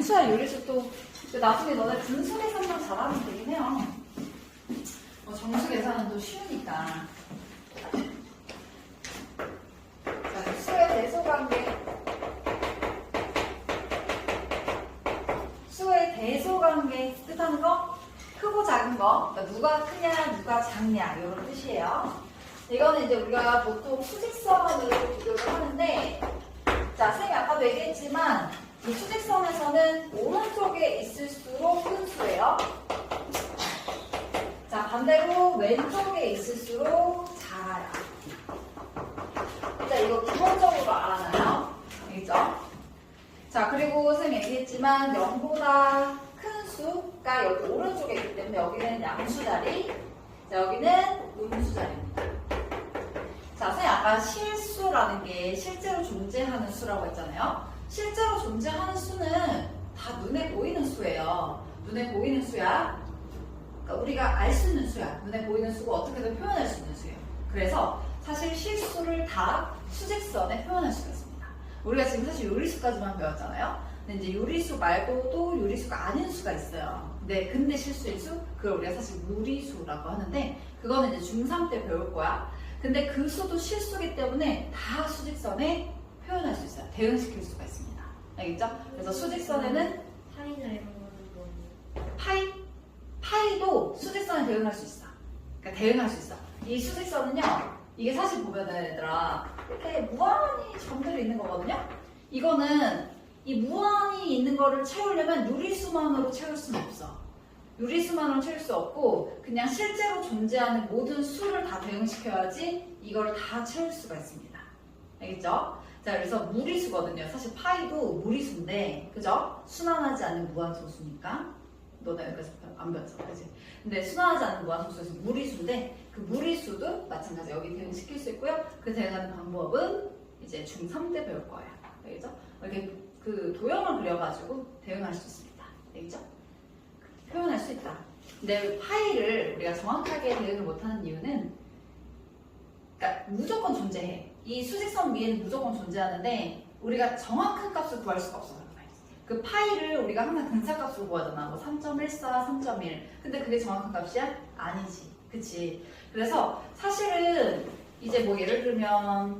수야 요리수 또 나중에 너네 분수 계산만 잘하면 되긴 해요. 정수 계산은 또 쉬우니까. 자, 수의 대소관계. 수의 대소관계 뜻하는 거 크고 작은 거. 그러니까 누가 크냐 누가 작냐 이런 뜻이에요. 이거는 이제 우리가 보통 수직선으로 비교를 하는데, 자, 선생님이 아까도 얘기했지만 이 수직선에서는 오른쪽에 있을수록 큰 수예요. 자, 반대로 왼쪽에 있을수록 작아요. 자, 이거 기본적으로 알아놔요. 알겠죠? 자, 그리고 선생님이 얘기했지만 0보다 큰 수가 여기 오른쪽에 있기 때문에 여기는 양수 자리, 자, 여기는 음수 자리입니다. 자, 선생님 아까 실수라는 게 실제로 존재하는 수라고 했잖아요. 실제로 존재하는 수는 다 눈에 보이는 수예요. 눈에 보이는 수야. 그러니까 우리가 알 수 있는 수야. 눈에 보이는 수고 어떻게든 표현할 수 있는 수예요. 그래서 사실 실수를 다 수직선에 표현할 수가 있습니다. 우리가 지금 사실 요리수까지만 배웠잖아요. 근데 이제 요리수 말고도 요리수가 아닌 수가 있어요. 근데 실수인 수? 그걸 우리가 사실 무리수라고 하는데, 그거는 이제 중3 때 배울 거야. 근데 그 수도 실수기 때문에 다 수직선에 표현할 수 있어요. 대응시킬 수가 있습니다. 알겠죠? 그래서 수직선에는 파이나 이런 거는 파이도 수직선에 대응할 수 있어. 그러니까 대응할 수 있어. 이 수직선은요, 이게 사실 보면은 얘들아 이렇게 무한히 점들이 있는 거거든요. 이거는 이 무한히 있는 거를 채우려면 유리수만으로 채울 수는 없어. 유리수만으로 채울 수 없고 그냥 실제로 존재하는 모든 수를 다 대응시켜야지 이걸 다 채울 수가 있습니다. 알겠죠? 자, 그래서 무리수거든요. 사실 파이도 무리수인데, 그죠? 순환하지 않는 무한소수니까. 너네 여기까지 안 배웠어, 그지? 근데 순환하지 않는 무한소수에서 무리수인데, 그 무리수도 마찬가지 여기 대응시킬 수 있고요. 그 대응하는 방법은 이제 중3 때 배울 거예요. 알겠죠? 이렇게 그 도형을 그려가지고 대응할 수 있습니다. 알겠죠? 표현할 수 있다. 근데 파이를 우리가 정확하게 대응을 못하는 이유는, 그러니까 무조건 존재해. 이 수직선 위에는 무조건 존재하는데 우리가 정확한 값을 구할 수가 없어. 그 파이를 우리가 항상 근사값으로 구하잖아. 뭐 3.14, 3.1. 근데 그게 정확한 값이야? 아니지. 그치? 그래서 사실은 이제 뭐 예를 들면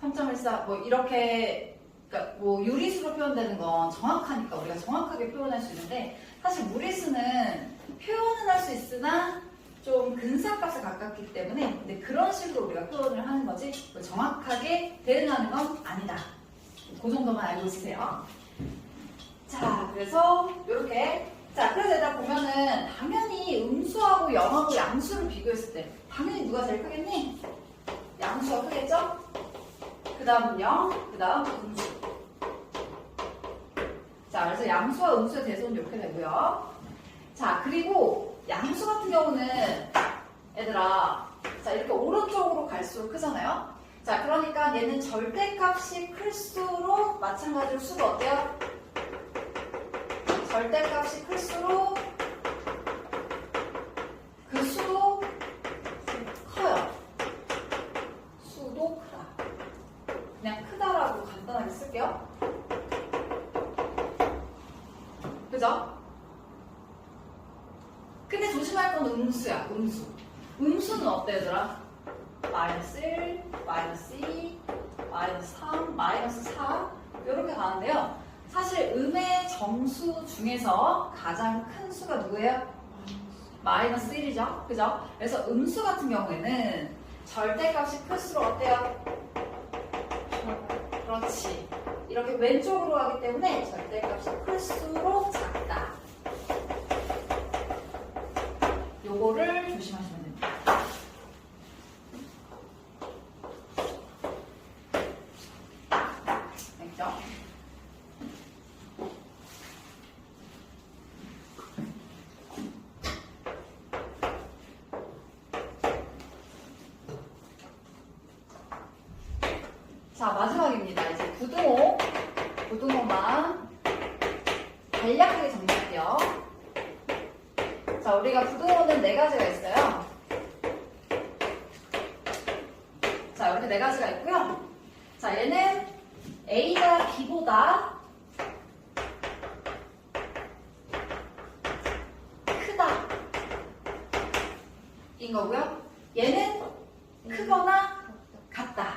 3.14 뭐 이렇게, 그러니까 뭐 유리수로 표현되는 건 정확하니까 우리가 정확하게 표현할 수 있는데, 사실 무리수는 표현은 할 수 있으나 좀 근사값에 가깝기 때문에, 근데 그런 식으로 우리가 표현을 하는 거지 정확하게 대응하는 건 아니다. 그 정도만 알고 있으세요. 자, 그래서 이렇게, 자, 그래서 일단 보면은 당연히 음수하고 영하고 양수를 비교했을 때 당연히 누가 제일 크겠니? 양수가 크겠죠? 그 다음은 0, 그 다음 음수. 자, 그래서 양수와 음수의 대소는 이렇게 되고요. 자, 그리고 양수 같은 경우는 얘들아, 자, 이렇게 오른쪽으로 갈수록 크잖아요. 자, 그러니까 얘는 절대값이 클수록 마찬가지로 수가 어때요? 절대값이 클수록 그 수도 커요. 수도 크다. 그냥 크다라고 간단하게 쓸게요. 그죠? 근데 조심할 건 음수야, 음수. 음수는 어때, 얘들아? 마이너스 1, 마이너스 2, 마이너스 3, 마이너스 4 이렇게 가는데요. 사실 음의 정수 중에서 가장 큰 수가 누구예요? 마이너스 1이죠. 그죠? 그래서 음수 같은 경우에는 절대값이 클수록 어때요? 그렇지. 이렇게 왼쪽으로 가기 때문에 절대값이 클수록 작다. 요거를 조심하시면 됩니다. 알겠죠? 자, 마지막입니다. 이제 부등호만 간략하게 정리할게요. 자, 우리가 부등호는 4가지가 있어요. 자, 이렇게 4가지가 있고요. 자, 얘는 A가 B보다 인 거고요. 얘는 크거나 같다.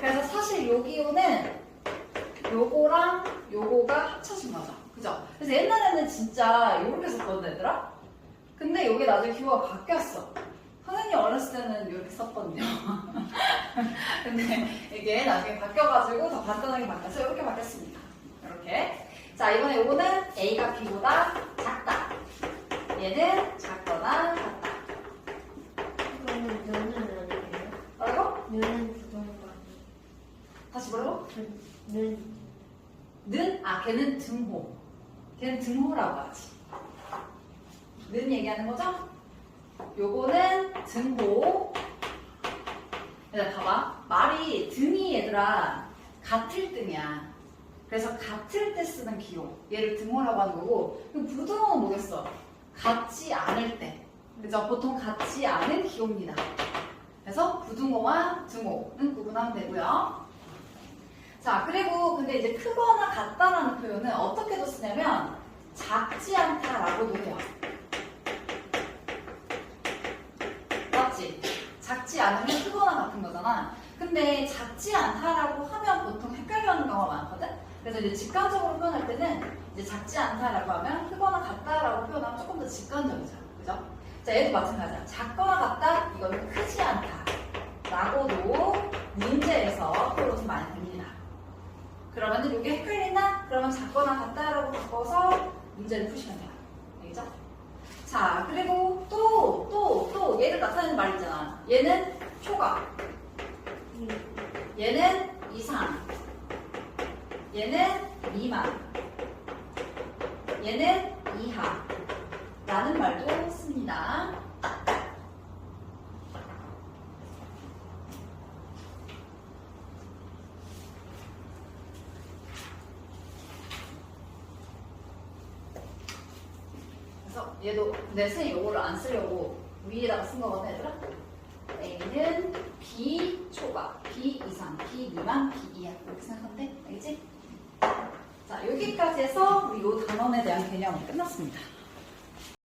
그래서 사실 요 기호는 요거랑 요거가 합쳐진 거죠. 그죠? 그래서 옛날에는 진짜 요렇게 썼거든, 얘들아? 근데 요게 나중에 기호가 바뀌었어. 선생님 어렸을 때는 이렇게 썼거든요. 근데 이게 나중에 바뀌어가지고 더 간단하게 바뀌어서 이렇게 바뀌었습니다. 이렇게. 자, 이번에 요거는 A가 B보다 작다. 얘는 작거나 같다. 그러면 면은 아니에요? 뭐라고? 면은 부동반. 다시 뭐라고? 면. 는? 아, 걔는 등호. 걔는 등호라고 하지. 는 얘기하는 거죠? 요거는 등호. 얘들아, 봐봐. 말이 등이 얘들아, 같을 등이야. 그래서 같을 때 쓰는 기호. 얘를 등호라고 하는 거고, 그럼 부등호는 뭐겠어? 같지 않을 때. 그죠? 보통 같지 않은 기호입니다. 그래서 부등호와 등호는 구분하면 되고요. 자, 그리고 근데 이제 크거나 같다라는 표현은 어떻게도 쓰냐면 작지 않다라고도 해요. 맞지? 작지 않으면 크거나 같은 거잖아. 근데 작지 않다라고 하면 보통 헷갈려하는 경우가 많거든? 그래서 이제 직관적으로 표현할 때는 이제 작지 않다라고 하면 크거나 같다라고 표현하면 조금 더 직관적이잖아. 그죠? 자, 얘도 마찬가지야. 작거나 같다, 이거는 크지 않다. 라고도 문제에서 표현이 많이 됩니다. 그러면 이게 헷갈리나? 그러면 작거나 같다라고 바꿔서 문제를 푸시면 돼요. 알겠죠? 자, 그리고 또 얘를 나타내는 말 있잖아. 얘는 초과, 얘는 이상, 얘는 미만, 얘는 이하 라는 말도 씁니다. 그래서 얘도 근데 선생님 요거를 안 쓰려고 위에다가 쓴 거거든, 얘들아. A는 B 초과, B 이상, B 미만, B 이하 이렇게 생각하면 돼. 알겠지? 자, 여기까지 해서 우리 요 단원에 대한 개념이 끝났습니다.